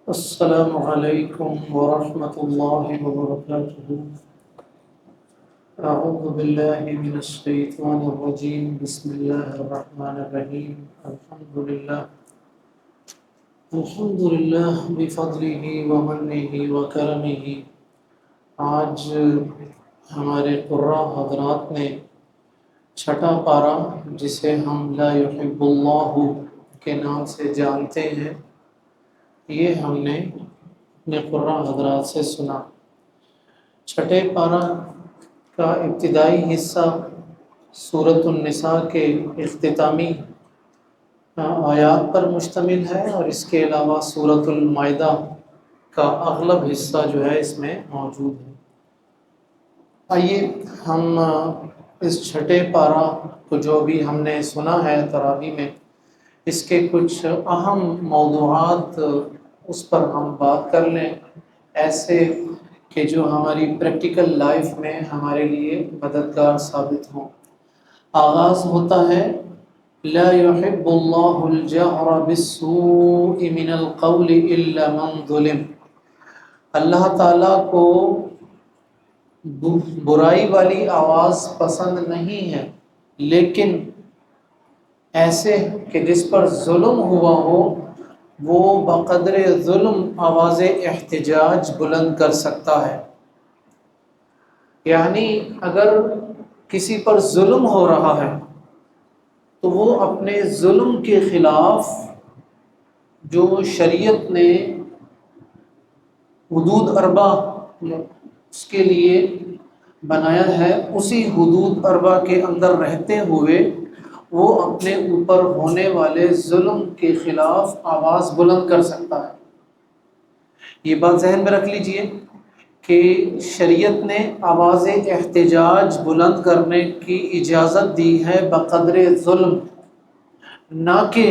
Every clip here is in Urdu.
السلام علیکم ورحمۃ اللہ وبرکاتہ۔ اعوذ باللہ من الشیطان الرجیم، بسم اللہ الرحمن الرحیم۔ الحمدللہ بفضلہ ومنہ وکرمہ۔ آج ہمارے قراء حضرات نے چھٹا پارہ، جسے ہم لا یحب اللہ کے نام سے جانتے ہیں، یہ ہم نے اپنے قراء حضرات سے سنا۔ چھٹے پارہ کا ابتدائی حصہ سورۃ النساء کے اختتامی آیات پر مشتمل ہے، اور اس کے علاوہ سورۃ المائدہ کا اغلب حصہ جو ہے اس میں موجود ہے۔ آئیے ہم اس چھٹے پارہ کو جو بھی ہم نے سنا ہے تراویح میں، اس کے کچھ اہم موضوعات اس پر ہم بات کر لیں، ایسے کہ جو ہماری پریکٹیکل لائف میں ہمارے لیے مددگار ثابت ہوں۔ آغاز ہوتا ہے لا يحب اللہ الجہر بالسوء من القول الا من ظلم۔ اللہ تعالیٰ کو برائی والی آواز پسند نہیں ہے، لیکن ایسے کہ جس پر ظلم ہوا ہو وہ بقدر ظلم آواز احتجاج بلند کر سکتا ہے۔ یعنی اگر کسی پر ظلم ہو رہا ہے تو وہ اپنے ظلم کے خلاف جو شریعت نے حدود اربع اس کے لیے بنایا ہے، اسی حدود اربع کے اندر رہتے ہوئے وہ اپنے اوپر ہونے والے ظلم کے خلاف آواز بلند کر سکتا ہے۔ یہ بات ذہن میں رکھ لیجئے کہ شریعت نے آواز احتجاج بلند کرنے کی اجازت دی ہے بقدر ظلم، نہ کہ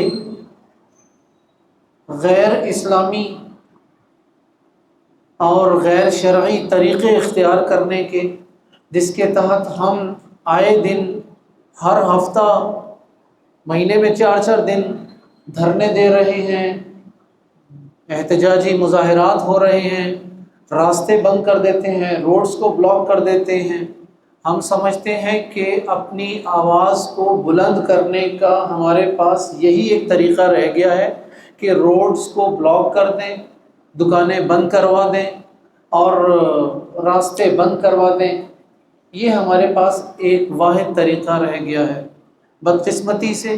غیر اسلامی اور غیر شرعی طریقے اختیار کرنے کے، جس کے تحت ہم آئے دن ہر ہفتہ مہینے میں 4 دن دھرنے دے رہے ہیں، احتجاجی مظاہرات ہو رہے ہیں، راستے بند کر دیتے ہیں، روڈز کو بلاک کر دیتے ہیں۔ ہم سمجھتے ہیں کہ اپنی آواز کو بلند کرنے کا ہمارے پاس یہی ایک طریقہ رہ گیا ہے کہ روڈز کو بلاک کر دیں، دکانیں بند کروا دیں اور راستے بند کروا دیں۔ یہ ہمارے پاس ایک واحد طریقہ رہ گیا ہے۔ بدقسمتی سے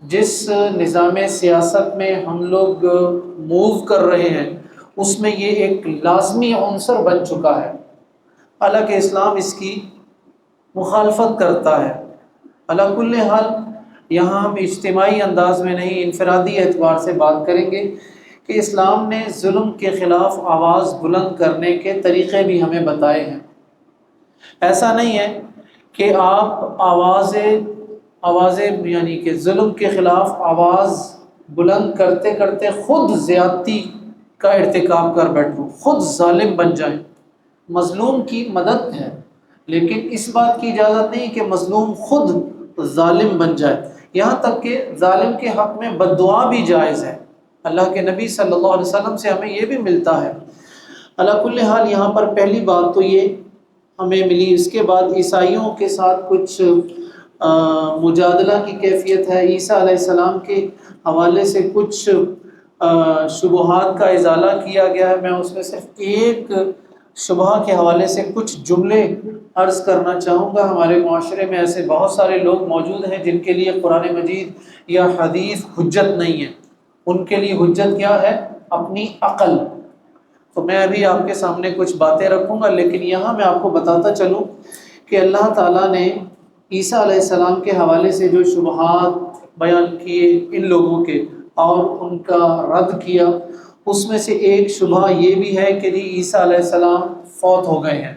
جس نظام سیاست میں ہم لوگ موو کر رہے ہیں، اس میں یہ ایک لازمی عنصر بن چکا ہے، حالانکہ اسلام اس کی مخالفت کرتا ہے۔ علی کل حال یہاں ہم اجتماعی انداز میں نہیں، انفرادی اعتبار سے بات کریں گے کہ اسلام نے ظلم کے خلاف آواز بلند کرنے کے طریقے بھی ہمیں بتائے ہیں۔ ایسا نہیں ہے کہ آپ آوازیں یعنی کہ ظلم کے خلاف آواز بلند کرتے کرتے خود زیادتی کا ارتکاب کر بیٹھو، خود ظالم بن جائیں۔ مظلوم کی مدد ہے، لیکن اس بات کی اجازت نہیں کہ مظلوم خود ظالم بن جائے۔ یہاں تک کہ ظالم کے حق میں بد دعا بھی جائز ہے، اللہ کے نبی صلی اللہ علیہ وسلم سے ہمیں یہ بھی ملتا ہے۔ علی کل حال یہاں پر پہلی بات تو یہ ہمیں ملی۔ اس کے بعد عیسائیوں کے ساتھ کچھ مجادلہ کی کیفیت ہے۔ عیسیٰ علیہ السلام کے حوالے سے کچھ شبہات کا ازالہ کیا گیا ہے۔ میں اس میں صرف ایک شبہ کے حوالے سے کچھ جملے عرض کرنا چاہوں گا۔ ہمارے معاشرے میں ایسے بہت سارے لوگ موجود ہیں جن کے لیے قرآن مجید یا حدیث حجت نہیں ہے، ان کے لیے حجت کیا ہے؟ اپنی عقل۔ تو میں ابھی آپ کے سامنے کچھ باتیں رکھوں گا، لیکن یہاں میں آپ کو بتاتا چلوں کہ اللہ تعالیٰ نے عیسیٰ علیہ السلام کے حوالے سے جو شبہات بیان کیے ان لوگوں کے اور ان کا رد کیا، اس میں سے ایک شبہ یہ بھی ہے کہ عیسیٰ علیہ السلام فوت ہو گئے ہیں۔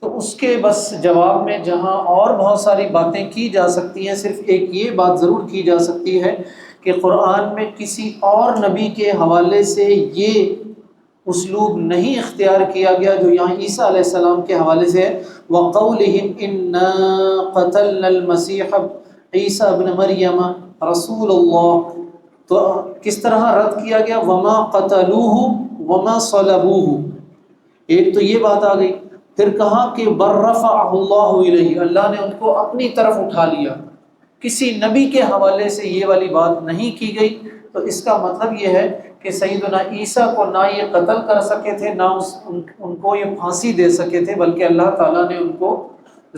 تو اس کے بس جواب میں جہاں اور بہت ساری باتیں کی جا سکتی ہیں، صرف ایک یہ بات ضرور کی جا سکتی ہے کہ قرآن میں کسی اور نبی کے حوالے سے یہ اسلوب نہیں اختیار کیا گیا جو یہاں عیسیٰ علیہ السلام کے حوالے سے ہے۔ وَقَوْلِهِمْ إِنَّا قَتَلْنَا الْمَسِيحَ عِيسَى ابْنَ مَرْيَمَ رَسُولَ اللَّهِ۔ تو کس طرح رد کیا گیا؟ وما قتلوہ وما صلبوہ، ایک تو یہ بات آ گئی۔ پھر کہا کہ بل رفعہ اللہ الیہ، اللہ نے ان کو اپنی طرف اٹھا لیا، کسی نبی کے حوالے سے یہ والی بات نہیں کی گئی۔ تو اس کا مطلب یہ ہے کہ سیدنا عیسیٰ کو نہ یہ قتل کر سکے تھے، نہ ان کو یہ پھانسی دے سکے تھے، بلکہ اللہ تعالیٰ نے ان کو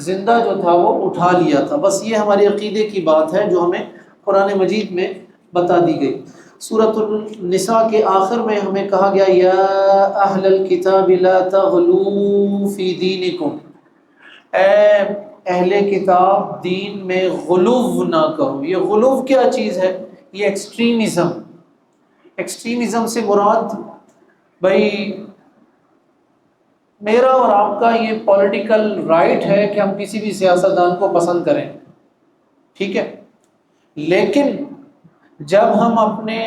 زندہ جو تھا وہ اٹھا لیا تھا۔ بس یہ ہمارے عقیدے کی بات ہے جو ہمیں قرآن مجید میں بتا دی گئی۔ سورۃ النساء کے آخر میں ہمیں کہا گیا یا اہل الکتاب لا تغلوا فی دینکم، اے اہل کتاب دین میں غلو نہ کرو۔ یہ غلو کیا چیز ہے؟ یہ ایکسٹریمزم۔ ایکسٹریمزم سے مراد بھائی میرا اور آپ کا یہ پولیٹیکل رائٹ ہے کہ ہم کسی بھی سیاستدان کو پسند کریں، ٹھیک ہے، لیکن جب ہم اپنے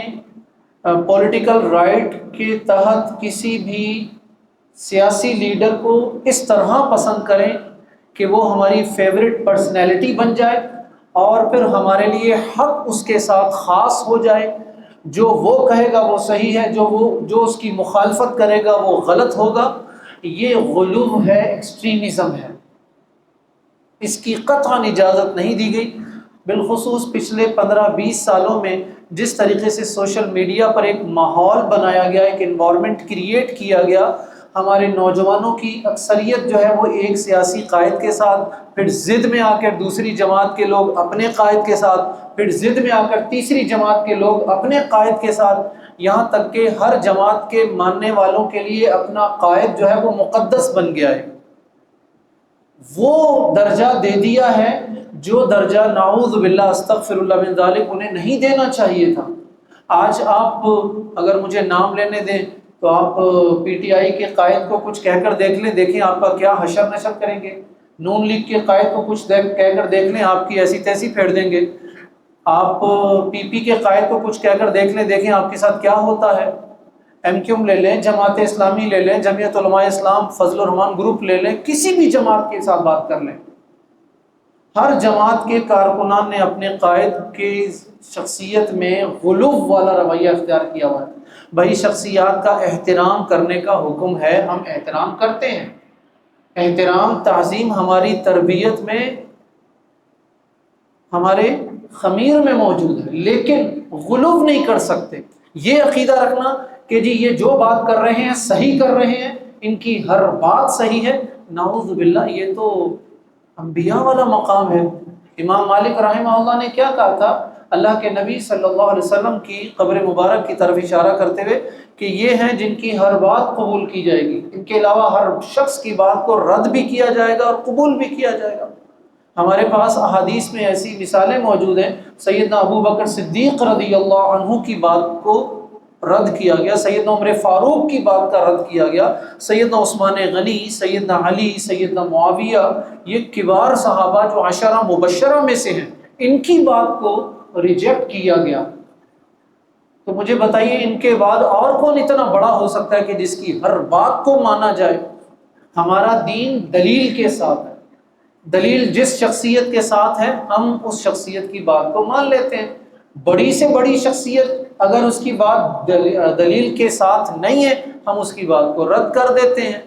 پولیٹیکل رائٹ کے تحت کسی بھی سیاسی لیڈر کو اس طرح پسند کریں کہ وہ ہماری فیورٹ پرسنالٹی بن جائے اور پھر ہمارے لیے حق اس کے ساتھ خاص ہو جائے، جو وہ کہے گا وہ صحیح ہے، جو اس کی مخالفت کرے گا وہ غلط ہوگا، یہ غلو ہے، ایکسٹریمزم ہے، اس کی قطعاً اجازت نہیں دی گئی۔ بالخصوص پچھلے 15-20 سالوں میں جس طریقے سے سوشل میڈیا پر ایک ماحول بنایا گیا، ایک انوائرمنٹ کریٹ کیا گیا، ہمارے نوجوانوں کی اکثریت جو ہے وہ ایک سیاسی قائد کے ساتھ، پھر ضد میں آ کر دوسری جماعت کے لوگ اپنے قائد کے ساتھ، پھر ضد میں آ کر تیسری جماعت کے لوگ اپنے قائد کے ساتھ، یہاں تک کہ ہر جماعت کے ماننے والوں کے لیے اپنا قائد جو ہے وہ مقدس بن گیا ہے۔ وہ درجہ دے دیا ہے جو درجہ نعوذ باللہ استغفر اللہ من ذالک انہیں نہیں دینا چاہیے تھا۔ آج آپ اگر مجھے نام لینے دیں تو آپ پی ٹی آئی کے قائد کو کچھ کہہ کر دیکھ لیں، دیکھیں آپ کا کیا حشر نشر کریں گے۔ نون لیگ کے قائد کو کچھ کہہ کر دیکھ لیں، آپ کی ایسی تیسی پھیڑ دیں گے۔ آپ پی پی کے قائد کو کچھ کہہ کر دیکھ لیں، دیکھیں آپ کے ساتھ کیا ہوتا ہے۔ ایم کیو ایم لے لیں، جماعت اسلامی لے لیں، جمعیت علماء اسلام، فضل الرحمان گروپ لے لیں، کسی بھی جماعت کے ساتھ بات کر لیں، ہر جماعت کے کارکنان نے اپنے قائد کی شخصیت میں غلو والا رویہ اختیار کیا ہوا ہے۔ بھائی شخصیات کا احترام کرنے کا حکم ہے، ہم احترام کرتے ہیں، احترام تعظیم ہماری تربیت میں ہمارے خمیر میں موجود ہے، لیکن غلو نہیں کر سکتے۔ یہ عقیدہ رکھنا کہ جی یہ جو بات کر رہے ہیں صحیح کر رہے ہیں، ان کی ہر بات صحیح ہے، نعوذ باللہ یہ تو انبیاء والا مقام ہے۔ امام مالک رحمہ اللہ نے کیا کہا تھا؟ اللہ کے نبی صلی اللہ علیہ وسلم کی قبر مبارک کی طرف اشارہ کرتے ہوئے کہ یہ ہیں جن کی ہر بات قبول کی جائے گی، ان کے علاوہ ہر شخص کی بات کو رد بھی کیا جائے گا اور قبول بھی کیا جائے گا۔ ہمارے پاس احادیث میں ایسی مثالیں موجود ہیں، سیدنا ابو بکر صدیق رضی اللہ عنہ کی بات کو رد کیا گیا، سیدنا عمر فاروق کی بات کا رد کیا گیا، سیدنا عثمان غنی، سیدنا علی، سیدنا معاویہ، یہ کبار صحابہ جو عشرہ مبشرہ میں سے ہیں، ان کی بات کو ریجیکٹ کیا گیا۔ تو مجھے بتائیے ان کے بعد اور کون اتنا بڑا ہو سکتا ہے کہ جس کی ہر بات کو مانا جائے؟ ہمارا دین دلیل کے ساتھ ہے، دلیل جس شخصیت کے ساتھ ہے ہم اس شخصیت کی بات کو مان لیتے ہیں۔ بڑی سے بڑی شخصیت اگر اس کی بات دلیل کے ساتھ نہیں ہے، ہم اس کی بات کو رد کر دیتے ہیں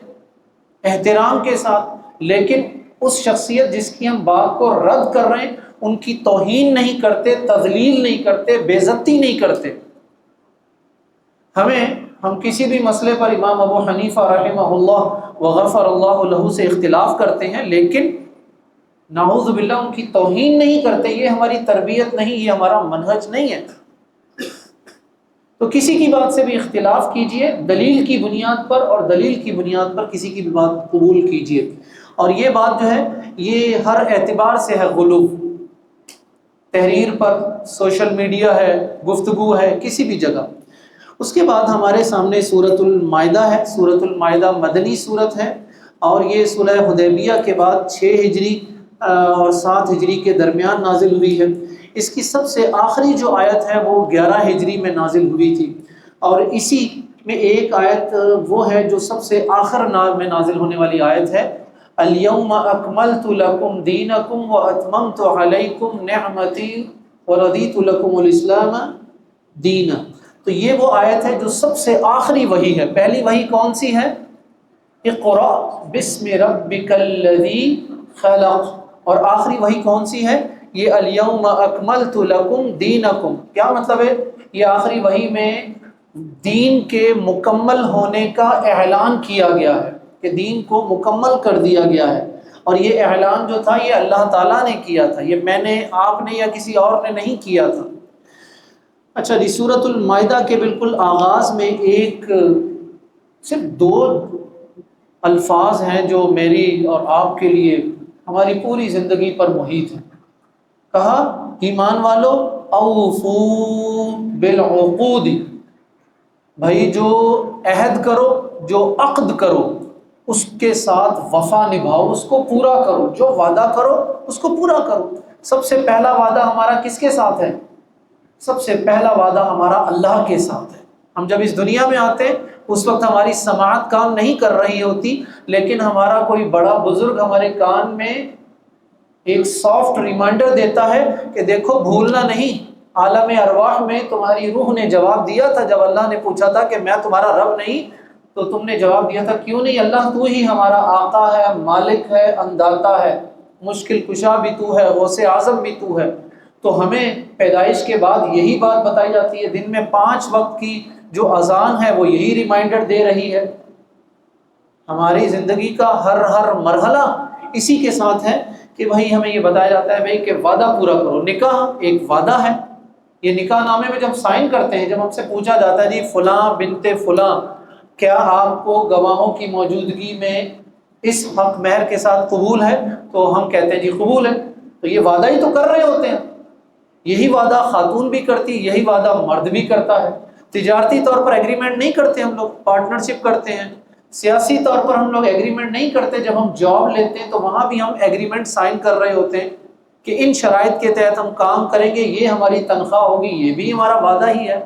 احترام کے ساتھ، لیکن اس شخصیت جس کی ہم بات کو رد کر رہے ہیں ان کی توہین نہیں کرتے، تذلیل نہیں کرتے، بے عزتی نہیں کرتے۔ ہم کسی بھی مسئلے پر امام ابو حنیفہ رحمہ اللہ وغفر اللہ لہ سے اختلاف کرتے ہیں، لیکن نعوذ باللہ ان کی توہین نہیں کرتے، یہ ہماری تربیت نہیں، یہ ہمارا منہج نہیں ہے۔ تو کسی کی بات سے بھی اختلاف کیجئے دلیل کی بنیاد پر، اور دلیل کی بنیاد پر کسی کی بھی بات قبول کیجئے، اور یہ بات جو ہے یہ ہر اعتبار سے ہے غلو، تحریر پر، سوشل میڈیا ہے، گفتگو ہے، کسی بھی جگہ۔ اس کے بعد ہمارے سامنے سورۃ المائدہ ہے۔ سورۃ المائدہ مدنی سورت ہے، اور یہ صلح حدیبیہ کے بعد 6 ہجری اور 7 ہجری کے درمیان نازل ہوئی ہے۔ اس کی سب سے آخری جو آیت ہے وہ 11 ہجری میں نازل ہوئی تھی، اور اسی میں ایک آیت وہ ہے جو سب سے آخر میں نازل ہونے والی آیت ہے، الیوم اکملت لکم دینکم واتممت علیکم نعمتی ورضیت لکم الاسلام دین. تو یہ وہ آیت ہے جو سب سے آخری وحی ہے. پہلی وحی کون سی ہے؟ اقرأ بسم ربک الذی خلق. اور آخری وحی کون سی ہے؟ یہ الیوم اکملت لکم دینکم. کیا مطلب ہے؟ یہ آخری وحی میں دین کے مکمل ہونے کا اعلان کیا گیا ہے کہ دین کو مکمل کر دیا گیا ہے. اور یہ اعلان جو تھا یہ اللہ تعالیٰ نے کیا تھا، یہ میں نے، آپ نے یا کسی اور نے نہیں کیا تھا. اچھا جی، سورۃ المائدہ کے بالکل آغاز میں ایک صرف 2 الفاظ ہیں جو میری اور آپ کے لیے ہماری پوری زندگی پر محیط ہیں. کہا ایمان والو اوفو بالعقود، بھائی جو عہد کرو، جو عقد کرو اس کے ساتھ وفا نبھاؤ، اس کو پورا کرو، جو وعدہ کرو اس کو پورا کرو. سب سے پہلا وعدہ ہمارا کس کے ساتھ ہے؟ سب سے پہلا وعدہ ہمارا اللہ کے ساتھ ہے. ہم جب اس دنیا میں آتے ہیں اس وقت ہماری سماعت کام نہیں کر رہی ہوتی، لیکن ہمارا کوئی بڑا بزرگ ہمارے کان میں ایک سافٹ ریمائنڈر دیتا ہے کہ دیکھو بھولنا نہیں. عالم ارواح میں تمہاری روح نے جواب دیا تھا جب اللہ نے پوچھا تھا کہ میں تمہارا رب نہیں، تو تم نے جواب دیا تھا کیوں نہیں اللہ، تو ہی ہمارا آقا ہے، مالک ہے، انداتا ہے، مشکل کشا بھی تو ہے، غوث اعظم بھی تو ہے. تو ہمیں پیدائش کے بعد یہی بات بتائی جاتی ہے. دن میں 5 وقت کی جو اذان ہے وہ یہی ریمائنڈر دے رہی ہے. ہماری زندگی کا ہر مرحلہ اسی کے ساتھ ہے کہ بھائی ہمیں یہ بتایا جاتا ہے بھائی کہ وعدہ پورا کرو. نکاح ایک وعدہ ہے. یہ نکاح نامے میں جب سائن کرتے ہیں، جب ہم سے پوچھا جاتا ہے جی فلاں بنت فلاں کیا آپ کو گواہوں کی موجودگی میں اس حق مہر کے ساتھ قبول ہے، تو ہم کہتے ہیں جی قبول ہے. تو یہ وعدہ ہی تو کر رہے ہوتے ہیں. یہی وعدہ خاتون بھی کرتی، یہی وعدہ مرد بھی کرتا ہے. تجارتی طور پر ایگریمنٹ نہیں کرتے ہم لوگ، پارٹنرشپ کرتے ہیں. سیاسی طور پر ہم لوگ ایگریمنٹ نہیں کرتے، جب ہم جاب لیتے ہیں تو وہاں بھی ہم ایگریمنٹ سائن کر رہے ہوتے ہیں کہ ان شرائط کے تحت ہم کام کریں گے، یہ ہماری تنخواہ ہوگی. یہ بھی ہمارا وعدہ ہی ہے.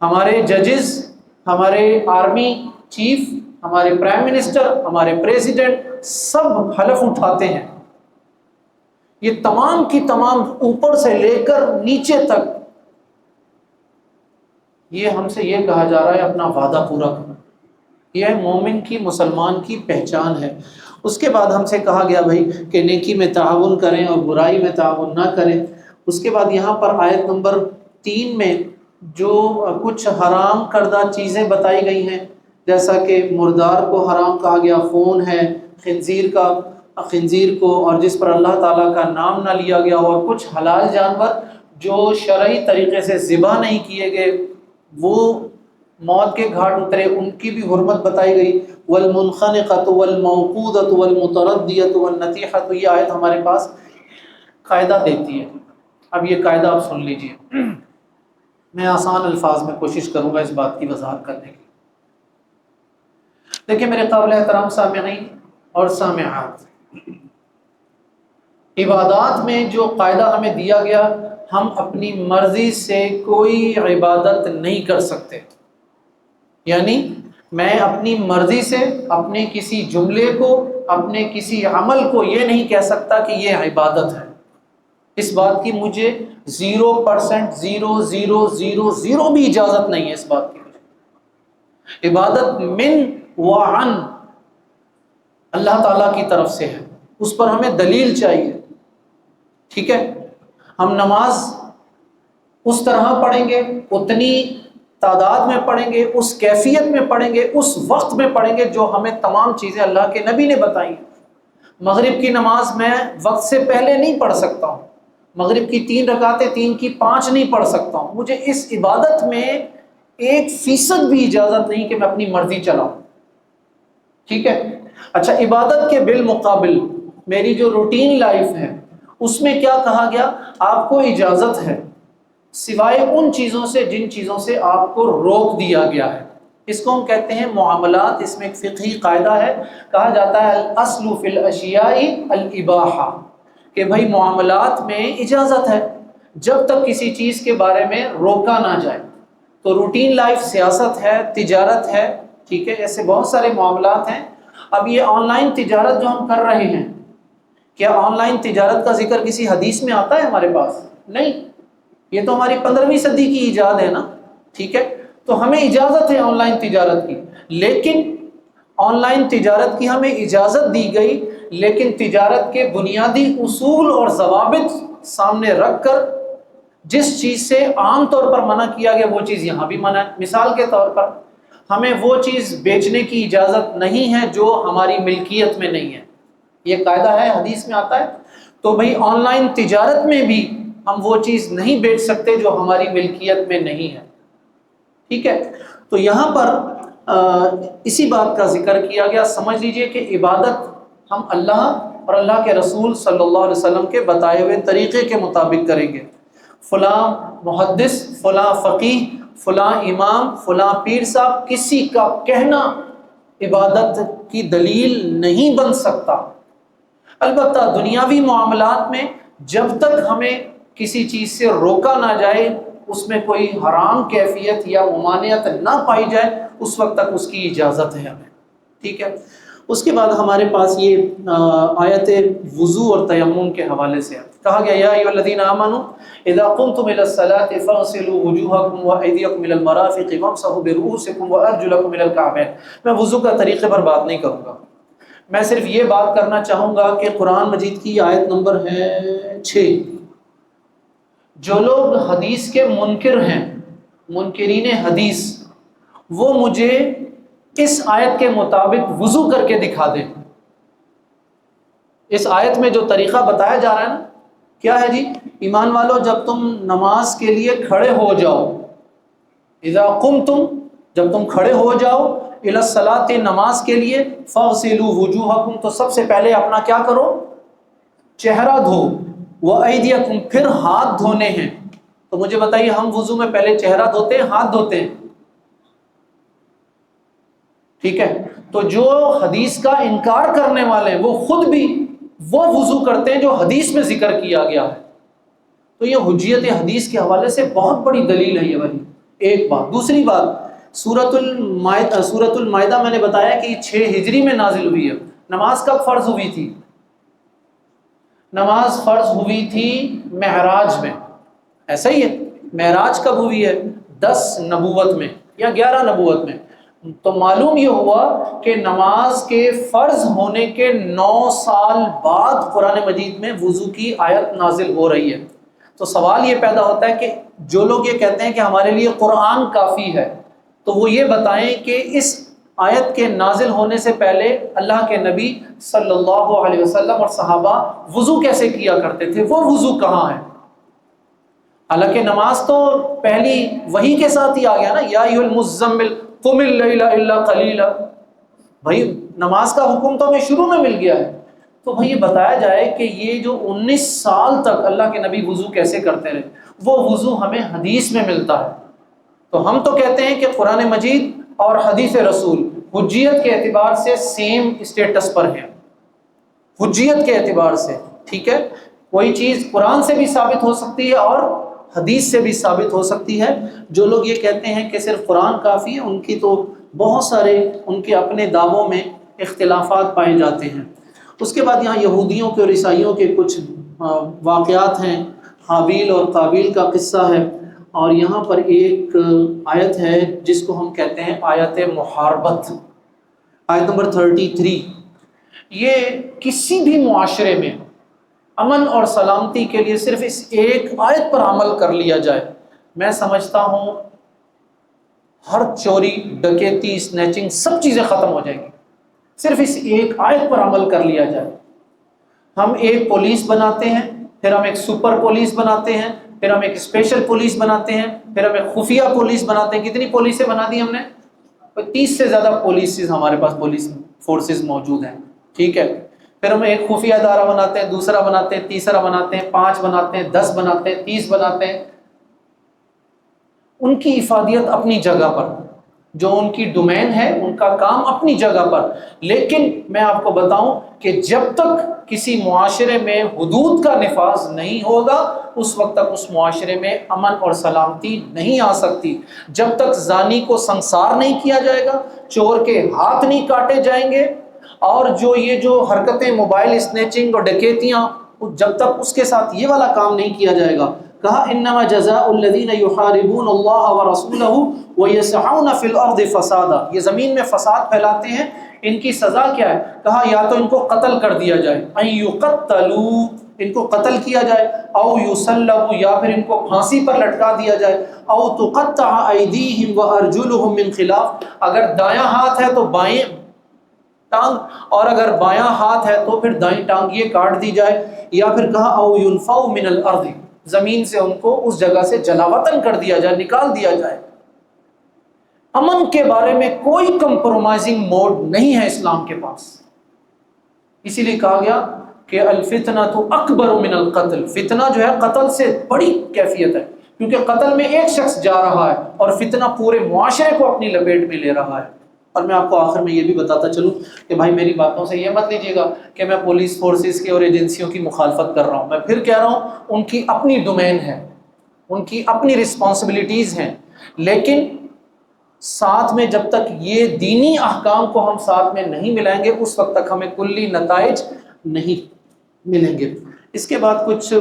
ہمارے ججز، ہمارے آرمی چیف، ہمارے پرائم منسٹر، ہمارے پریزیڈنٹ سب حلف اٹھاتے ہیں. یہ تمام کی تمام اوپر سے لے کر نیچے تک یہ ہم سے یہ کہا جا رہا ہے اپنا وعدہ پورا کرنا. یہ مومن کی، مسلمان کی پہچان ہے. اس کے بعد ہم سے کہا گیا بھائی کہ نیکی میں تعاون کریں اور برائی میں تعاون نہ کریں. اس کے بعد یہاں پر آیت نمبر 3 میں جو کچھ حرام کردہ چیزیں بتائی گئی ہیں، جیسا کہ مردار کو حرام کہا گیا، خون ہے، خنزیر کو اور جس پر اللہ تعالیٰ کا نام نہ لیا گیا، اور کچھ حلال جانور جو شرعی طریقے سے ذبح نہیں کیے گئے وہ موت کے گھاٹ اترے، ان کی بھی حرمت بتائی گئی. والمنخنقۃ والموقوذۃ والمتردیۃ والنطیحۃ. یہ آیت ہمارے پاس قاعدہ دیتی ہے. اب یہ قاعدہ آپ سن لیجئے. میں آسان الفاظ میں کوشش کروں گا اس بات کی وضاحت کرنے کی. دیکھیں میرے قابل احترام سامعین اور سامعات، عبادات میں جو قاعدہ ہمیں دیا گیا، ہم اپنی مرضی سے کوئی عبادت نہیں کر سکتے. یعنی میں اپنی مرضی سے اپنے کسی جملے کو، اپنے کسی عمل کو یہ نہیں کہہ سکتا کہ یہ عبادت ہے. اس بات کی مجھے 0% 0.000 بھی اجازت نہیں ہے. اس بات کی عبادت من وعن اللہ تعالیٰ کی طرف سے ہے، اس پر ہمیں دلیل چاہیے. ٹھیک ہے، ہم نماز اس طرح پڑھیں گے، اتنی تعداد میں پڑھیں گے، اس کیفیت میں پڑھیں گے، اس وقت میں پڑھیں گے جو ہمیں تمام چیزیں اللہ کے نبی نے بتائیں. مغرب کی نماز میں وقت سے پہلے نہیں پڑھ سکتا ہوں، مغرب کی 3 رکعتیں 3 کی 5 نہیں پڑھ سکتا ہوں. مجھے اس عبادت میں 1% بھی اجازت نہیں کہ میں اپنی مرضی چلاؤں. ٹھیک ہے. اچھا، عبادت کے بالمقابل میری جو روٹین لائف ہے اس میں کیا کہا گیا؟ آپ کو اجازت ہے سوائے ان چیزوں سے جن چیزوں سے آپ کو روک دیا گیا ہے. اس کو ہم کہتے ہیں معاملات. اس میں ایک فقہی قاعدہ ہے، کہا جاتا ہے الاصل فی الاشیاء الاباحہ، کہ بھائی معاملات میں اجازت ہے جب تک کسی چیز کے بارے میں روکا نہ جائے. تو روٹین لائف سیاست ہے، تجارت ہے. ٹھیک ہے، ایسے بہت سارے معاملات ہیں. اب یہ آن لائن تجارت جو ہم کر رہے ہیں، کیا آن لائن تجارت کا ذکر کسی حدیث میں آتا ہے ہمارے پاس؟ نہیں. یہ تو ہماری 15ویں صدی کی ایجاد ہے نا، ٹھیک ہے، تو ہمیں اجازت ہے آن لائن تجارت کی، لیکن آن لائن تجارت کی ہمیں اجازت دی گئی، لیکن تجارت کے بنیادی اصول اور ضوابط سامنے رکھ کر جس چیز سے عام طور پر منع کیا گیا وہ چیز یہاں بھی منع ہے۔ مثال کے طور پر ہمیں وہ چیز بیچنے کی اجازت نہیں ہے جو ہماری ملکیت میں نہیں ہے، یہ قاعدہ ہے، حدیث میں آتا ہے۔ تو بھئی آن لائن تجارت میں بھی ہم وہ چیز نہیں بیچ سکتے جو ہماری ملکیت میں نہیں ہے، ٹھیک ہے۔ تو یہاں پر اسی بات کا ذکر کیا گیا۔ سمجھ لیجئے کہ عبادت ہم اللہ اور اللہ کے رسول صلی اللہ علیہ وسلم کے بتائے ہوئے طریقے کے مطابق کریں گے۔ فلاں محدث، فلاں فقیہ، فلاں امام، فلاں پیر صاحب، کسی کا کہنا عبادت کی دلیل نہیں بن سکتا۔ البتہ دنیاوی معاملات میں جب تک ہمیں کسی چیز سے روکا نہ جائے، اس میں کوئی حرام کیفیت یا ممانعت نہ پائی جائے، اس وقت تک اس کی اجازت ہے ہمیں، ٹھیک ہے۔ اس کے بعد ہمارے پاس یہ آیت وضو اور تیمم کے حوالے سے کہا گیا، یا ایھا الذین آمنوا اذا قمتم الى الصلاة فاغسلوا وجوہکم وایدیکم الى المرافق وامسحوا برؤوسکم وارجلکم الى الکعبین۔ میں وضو کا طریقے پر بات نہیں کروں گا، میں صرف یہ بات کرنا چاہوں گا کہ قرآن مجید کی آیت نمبر ہے 6۔ جو لوگ حدیث کے منکر ہیں، منکرین حدیث، وہ مجھے اس آیت کے مطابق وضو کر کے دکھا دیں۔ اس آیت میں جو طریقہ بتایا جا رہا ہے نا، کیا ہے جی؟ ایمان والو، جب تم نماز کے لیے کھڑے ہو جاؤ، اذا قمتم، جب تم کھڑے ہو جاؤ، الی الصلاۃ، نماز کے لیے، فاغسلوا وجوہکم، تو سب سے پہلے اپنا کیا کرو؟ چہرہ دھو، وایدیکم، پھر ہاتھ دھونے ہیں۔ تو مجھے بتائیے، ہم وضو میں پہلے چہرہ دھوتے ہیں، ہاتھ دھوتے ہیں؟ ٹھیک ہے۔ تو جو حدیث کا انکار کرنے والے ہیں وہ خود بھی وہ وضو کرتے ہیں جو حدیث میں ذکر کیا گیا ہے۔ تو یہ حجیت حدیث کے حوالے سے بہت بڑی دلیل ہے یہ والی، ایک بات۔ دوسری بات، سورۃ المائدہ میں نے بتایا کہ یہ 6 ہجری میں نازل ہوئی ہے۔ نماز کب فرض ہوئی تھی؟ نماز فرض ہوئی تھی معراج میں، ایسا ہی ہے؟ معراج کب ہوئی ہے؟ 10 نبوت میں یا 11 نبوت میں۔ تو معلوم یہ ہوا کہ نماز کے فرض ہونے کے 9 سال بعد قرآن مجید میں وضو کی آیت نازل ہو رہی ہے۔ تو سوال یہ پیدا ہوتا ہے کہ جو لوگ یہ کہتے ہیں کہ ہمارے لیے قرآن کافی ہے، تو وہ یہ بتائیں کہ اس آیت کے نازل ہونے سے پہلے اللہ کے نبی صلی اللہ علیہ وسلم اور صحابہ وضو کیسے کیا کرتے تھے، وہ وضو کہاں ہے؟ حالانکہ نماز تو پہلی وحی کے ساتھ ہی آ گیا نا، یا ایھا المزمل قم اللیل الا قلیلا، بھائی نماز کا حکم تو ہمیں شروع میں مل گیا ہے۔ تو بھائی یہ بتایا جائے کہ یہ جو 19 سال تک اللہ کے نبی وضو کیسے کرتے رہے، وہ وضو ہمیں حدیث میں ملتا ہے۔ تو ہم تو کہتے ہیں کہ قرآن مجید اور حدیث رسول حجیت کے اعتبار سے سیم اسٹیٹس پر ہیں، حجیت کے اعتبار سے، ٹھیک ہے۔ کوئی چیز قرآن سے بھی ثابت ہو سکتی ہے اور حدیث سے بھی ثابت ہو سکتی ہے۔ جو لوگ یہ کہتے ہیں کہ صرف قرآن کافی ہے، ان کی تو بہت سارے ان کے اپنے دعووں میں اختلافات پائے جاتے ہیں۔ اس کے بعد یہاں یہودیوں کے اور عیسائیوں کے کچھ واقعات ہیں، حابیل اور قابیل کا قصہ ہے، اور یہاں پر ایک آیت ہے جس کو ہم کہتے ہیں آیت محاربت، آیت نمبر 33۔ یہ کسی بھی معاشرے میں امن اور سلامتی کے لیے صرف اس ایک آیت پر عمل کر لیا جائے، میں سمجھتا ہوں ہر چوری، ڈکیتی، اسنیچنگ، سب چیزیں ختم ہو جائیں گی۔ صرف اس ایک آیت پر عمل کر لیا جائے۔ ہم ایک پولیس بناتے ہیں، پھر ہم ایک سپر پولیس بناتے ہیں، پھر ہم ایک اسپیشل پولیس بناتے ہیں، پھر ہم ایک خفیہ پولیس بناتے ہیں۔ کتنی پولیسیں بنا دی ہم نے؟ 30 سے زیادہ پولیسز ہمارے پاس پولیس فورسز موجود ہیں، ٹھیک ہے۔ پھر ہم ایک خفیہ ادارہ بناتے ہیں، دوسرا بناتے ہیں، تیسرا بناتے ہیں، 5 بناتے ہیں، 10 بناتے ہیں، 30 بناتے ہیں۔ ان کی افادیت اپنی جگہ پر، جو ان کی ڈومین ہے، ان کا کام اپنی جگہ پر، لیکن میں آپ کو بتاؤں کہ جب تک کسی معاشرے میں حدود کا نفاذ نہیں ہوگا، اس وقت تک اس معاشرے میں امن اور سلامتی نہیں آ سکتی۔ جب تک زانی کو سنسار نہیں کیا جائے گا، چور کے ہاتھ نہیں کاٹے جائیں گے، اور یہ جو حرکتیں موبائل اسنیچنگ اور ڈکیتیاں، جب تک اس کے ساتھ یہ والا کام نہیں کیا جائے گا، کہا انما جزاء الذین یحاربون اللہ ورسولہ ویسعون فی الارض فسادا، یہ زمین میں فساد پھیلاتے ہیں، ان کی سزا کیا ہے؟ کہا یا تو ان کو قتل کر دیا جائے، ان یقتلوا، ان کو قتل کیا جائے، او یصلبوا، یا پھر ان کو پھانسی پر لٹکا دیا جائے، او تقطع ایدیہم وارجلہم من خلاف، اگر دایاں ہاتھ ہے تو بائیں ٹانگ، اور اگر بایاں ہاتھ ہے تو پھر دائیں ٹانگ یہ کاٹ دی جائے، یا پھر کہا او ینفوا من الارض، زمین سے ان کو اس جگہ سے جلاوطن کر دیا جائے، نکال دیا جائے۔ امن کے بارے میں کوئی کمپرومائزنگ موڈ نہیں ہے اسلام کے پاس، اسی لیے کہا گیا کہ الفتنہ تو اکبر من القتل، فتنہ جو ہے قتل سے بڑی کیفیت ہے، کیونکہ قتل میں ایک شخص جا رہا ہے اور فتنہ پورے معاشرے کو اپنی لپیٹ میں لے رہا ہے۔ اور میں آپ کو آخر میں یہ بھی بتاتا چلوں کہ بھائی میری باتوں سے یہ مت لیجیے گا کہ میں پولیس فورسز کی اور ایجنسیوں کی مخالفت کر رہا ہوں، میں پھر کہہ رہا ہوں ان کی اپنی ڈومین ہے، ان کی اپنی رسپانسبلٹیز ہیں، لیکن ساتھ میں جب تک یہ دینی احکام کو ہم ساتھ میں نہیں ملائیں گے اس وقت تک ہمیں کلی نتائج نہیں ملیں گے۔ اس کے بعد کچھ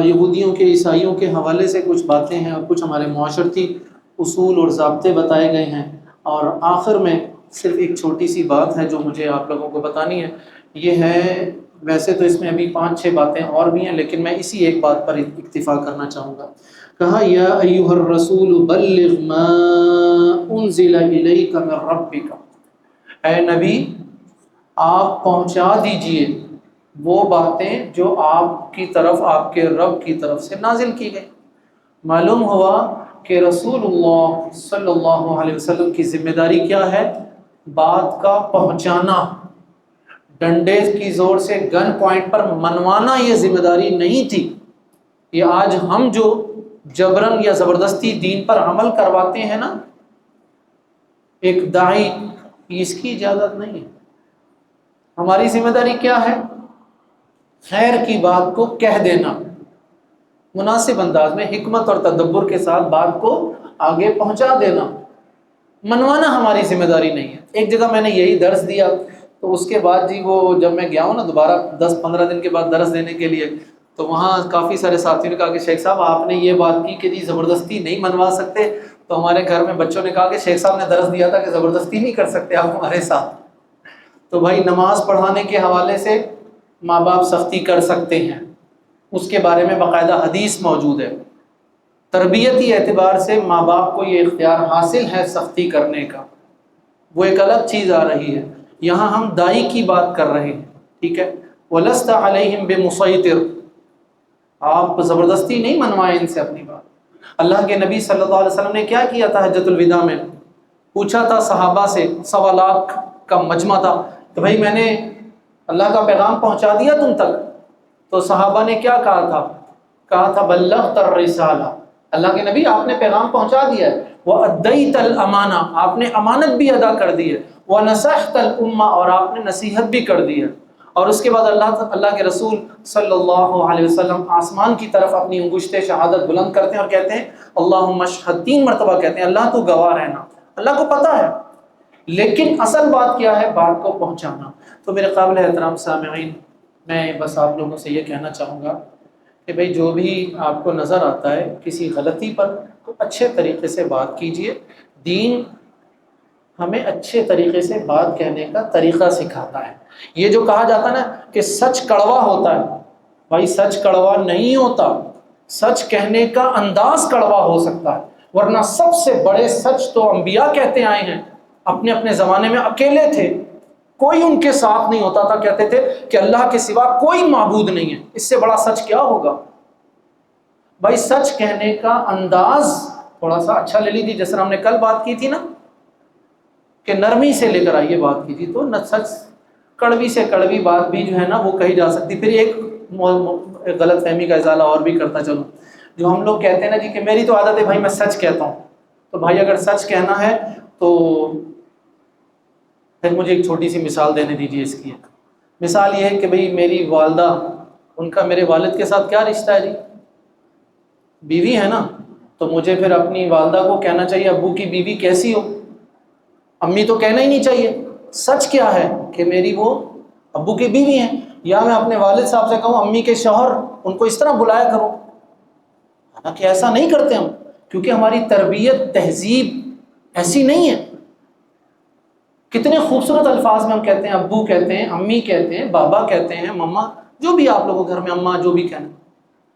یہودیوں کے عیسائیوں کے حوالے سے کچھ باتیں ہیں اور کچھ ہمارے معاشرتی اصول اور ضابطے بتائے گئے ہیں، اور آخر میں صرف ایک چھوٹی سی بات ہے جو مجھے آپ لوگوں کو بتانی ہے، یہ ہے، ویسے تو اس میں ابھی 5-6 باتیں اور بھی ہیں لیکن میں اسی ایک بات پر اکتفا کرنا چاہوں گا۔ کہا یا ایھا الرسول بلغ ما انزل الیک من ربک، اے نبی آپ پہنچا دیجئے وہ باتیں جو آپ کی طرف، آپ کے رب کی طرف سے نازل کی گئی۔ معلوم ہوا کہ رسول اللہ صلی اللہ علیہ وسلم کی ذمہ داری کیا ہے؟ بات کا پہنچانا، ڈنڈے کی زور سے گن پوائنٹ پر منوانا یہ ذمہ داری نہیں تھی۔ یہ آج ہم جو جبرن یا زبردستی دین پر عمل کرواتے ہیں نا، ایک داعی، اس کی اجازت نہیں ہے۔ ہماری ذمہ داری کیا ہے؟ خیر کی بات کو کہہ دینا، مناسب انداز میں حکمت اور تدبر کے ساتھ بات کو آگے پہنچا دینا، منوانا ہماری ذمہ داری نہیں ہے۔ ایک جگہ میں نے یہی درس دیا تو اس کے بعد جی وہ جب میں گیا ہوں نا دوبارہ 10-15 دن کے بعد درس دینے کے لیے، تو وہاں کافی سارے ساتھیوں نے کہا کہ شیخ صاحب آپ نے یہ بات کی کہ جی زبردستی نہیں منوا سکتے، تو ہمارے گھر میں بچوں نے کہا کہ شیخ صاحب نے درس دیا تھا کہ زبردستی نہیں کر سکتے آپ ہمارے ساتھ۔ تو بھائی نماز پڑھانے کے حوالے سے ماں باپ سختی کر سکتے ہیں، اس کے بارے میں باقاعدہ حدیث موجود ہے۔ تربیتی اعتبار سے ماں باپ کو یہ اختیار حاصل ہے سختی کرنے کا، وہ ایک الگ چیز آ رہی ہے۔ یہاں ہم دائی کی بات کر رہے ہیں، ٹھیک ہے، وَلَسْتَ عَلَيْهِمْ بِمُصَيْطِرٍ، آپ زبردستی نہیں منوائیں ان سے اپنی بات۔ اللہ کے نبی صلی اللہ علیہ وسلم نے کیا کیا تھا حجۃ الوداع میں؟ پوچھا تھا صحابہ سے، 1.25 لاکھ کا مجمع تھا، کہ بھائی میں نے اللہ کا پیغام پہنچا دیا تم تک؟ تو صحابہ نے کیا کہا تھا؟ کہا تھا بلغت الرسالہ، اللہ کے نبی آپ نے پیغام پہنچا دیا ہے، وَأَدَّيْتَ الْأَمَانَةَ، آپ نے امانت بھی ادا کر دی ہے، وَنَصَحْتَ الْأُمَّةَ، اور آپ نے نصیحت بھی کر دی ہے۔ اور اس کے بعد اللہ کے رسول صلی اللہ علیہ وسلم آسمان کی طرف اپنی انگشت شہادت بلند کرتے ہیں اور کہتے ہیں اللہم اشہد، 3 مرتبہ کہتے ہیں اللہ تو گواہ رہنا، اللہ کو پتہ ہے، لیکن اصل بات کیا ہے؟ بات کو پہنچانا۔ تو میرے قابل احترام سامعین، میں بس آپ لوگوں سے یہ کہنا چاہوں گا کہ بھئی جو بھی آپ کو نظر آتا ہے کسی غلطی پر، تو اچھے طریقے سے بات کیجئے۔ دین ہمیں اچھے طریقے سے بات کہنے کا طریقہ سکھاتا ہے۔ یہ جو کہا جاتا ہے نا کہ سچ کڑوا ہوتا ہے، بھائی سچ کڑوا نہیں ہوتا، سچ کہنے کا انداز کڑوا ہو سکتا ہے، ورنہ سب سے بڑے سچ تو انبیاء کہتے آئے ہیں، اپنے اپنے زمانے میں اکیلے تھے، کوئی ان کے ساتھ نہیں ہوتا تھا، کہتے تھے کہ اللہ کے سوا کوئی معبود نہیں ہے، اس سے بڑا سچ کیا ہوگا؟ بھائی سچ کہنے کا انداز تھوڑا سا اچھا لے لیجیے، جیسے ہم نے کل بات کی تھی نا کہ نرمی سے لے کر آئیے بات کی تھی، تو نہ سچ، کڑوی سے کڑوی بات بھی جو ہے نا وہ کہی جا سکتی۔ پھر ایک غلط فہمی کا ازالہ اور بھی کرتا چلوں، جو ہم لوگ کہتے ہیں نا جی کہ میری تو عادت ہے بھائی میں سچ کہتا ہوں، تو بھائی اگر سچ کہنا ہے تو پھر مجھے ایک چھوٹی سی مثال دینے دیجیے اس کی۔ مثال یہ ہے کہ بھئی میری والدہ، ان کا میرے والد کے ساتھ کیا رشتہ ہے جی؟ بیوی ہے نا، تو مجھے پھر اپنی والدہ کو کہنا چاہیے ابو کی بیوی کیسی ہو، امی تو کہنا ہی نہیں چاہیے۔ سچ کیا ہے کہ میری وہ ابو کی بیوی ہیں، یا میں اپنے والد صاحب سے کہوں امی کے شوہر، ان کو اس طرح بلایا کرو۔ کہ ایسا نہیں کرتے ہم، کیونکہ ہماری تربیت تہذیب ایسی نہیں ہے۔ کتنے خوبصورت الفاظ میں ہم کہتے ہیں، ابو کہتے ہیں، امی کہتے ہیں، بابا کہتے ہیں، مما، جو بھی آپ لوگوں گھر میں اماں جو بھی کہنا،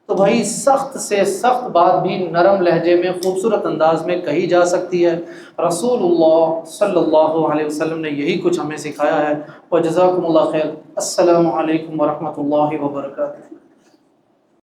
تو بھائی سخت سے سخت بات بھی نرم لہجے میں خوبصورت انداز میں کہی جا سکتی ہے۔ رسول اللہ صلی اللہ علیہ وسلم نے یہی کچھ ہمیں سکھایا ہے۔ وجزاکم اللہ خیر۔ السلام علیکم ورحمۃ اللہ وبرکاتہ۔